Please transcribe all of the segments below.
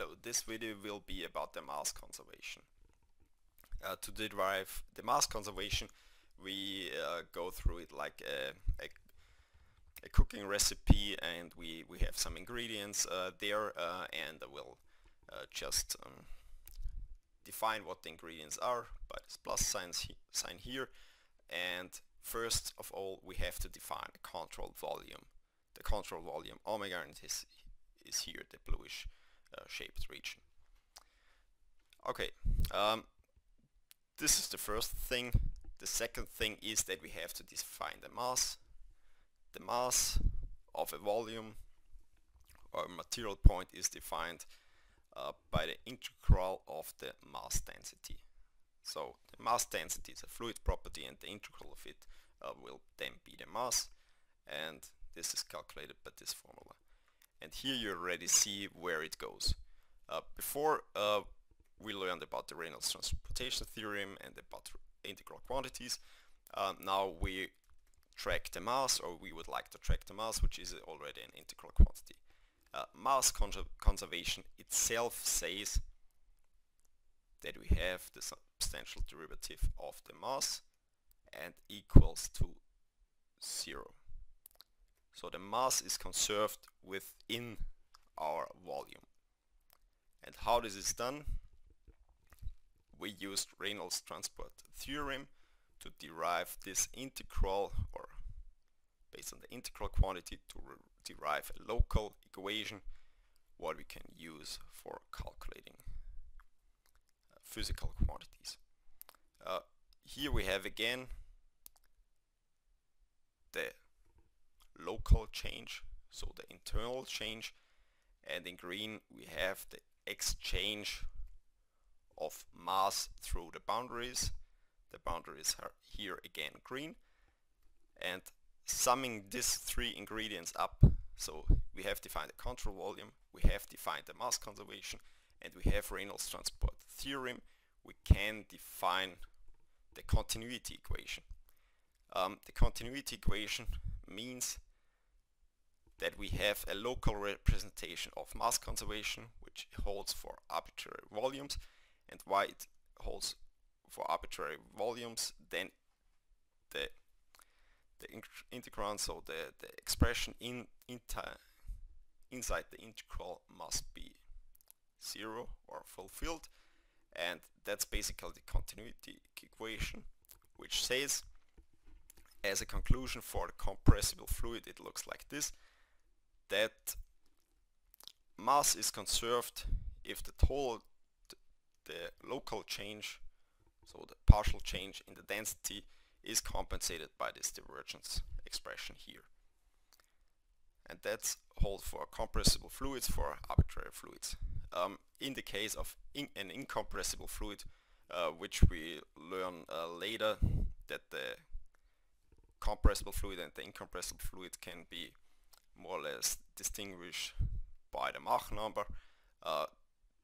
Hello, this video will be about the mass conservation. To derive the mass conservation, we go through it like a cooking recipe, and we have some ingredients there, and I will just define what the ingredients are by this plus sign here. And first of all, we have to define a control volume. The control volume omega, and this is here the bluish shaped region. Okay, this is the first thing. The second thing is that we have to define the mass. The mass of a volume or material point is defined by the integral of the mass density. So the mass density is a fluid property, and the integral of it will then be the mass, and this is calculated by this formula. And here you already see where it goes. Before we learned about the Reynolds transportation theorem and about integral quantities. Now we track the mass, or we would like to track the mass, which is already an integral quantity. Mass conservation itself says that we have the substantial derivative of the mass and equals to 0. So the mass is conserved within our volume. And how this is done? We used Reynolds transport theorem to derive this integral, or based on the integral quantity, to derive a local equation what we can use for calculating physical quantities. Here we have again the local change, so the internal change, and in green we have the exchange of mass through the boundaries. The boundaries are here again green, and summing these three ingredients up, so we have defined the control volume, we have defined the mass conservation, and we have Reynolds transport theorem, we can define the continuity equation. The continuity equation means that we have a local representation of mass conservation, which holds for arbitrary volumes, and why it holds for arbitrary volumes, then the integrand, so the expression inside the integral must be 0 or fulfilled, and that's basically the continuity equation, which says, as a conclusion for the compressible fluid, it looks like this, that mass is conserved if the local change, so the partial change in the density, is compensated by this divergence expression here. And that's holds for compressible fluids, for arbitrary fluids. In the case of an incompressible fluid, which we learn later, that the compressible fluid and the incompressible fluid can be more or less distinguished by the Mach number.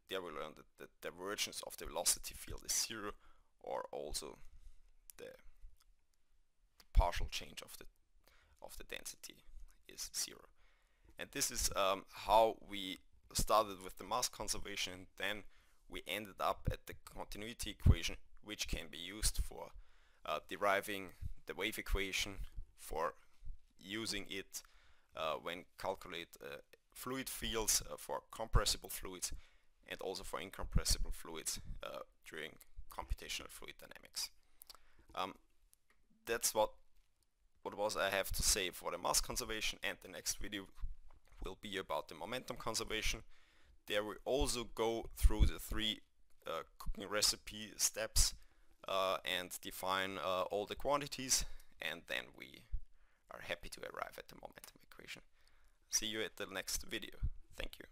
There we learn that the divergence of the velocity field is 0, or also the partial change of the density is 0. And this is how we started with the mass conservation, and then we ended up at the continuity equation, which can be used for deriving the wave equation, for using it when calculate fluid fields for compressible fluids, and also for incompressible fluids during computational fluid dynamics. That's what was I have to say for the mass conservation, and the next video will be about the momentum conservation. There we also go through the three cooking recipe steps and define all the quantities, and then we are happy to arrive at the momentum equation. See you at the next video. Thank you.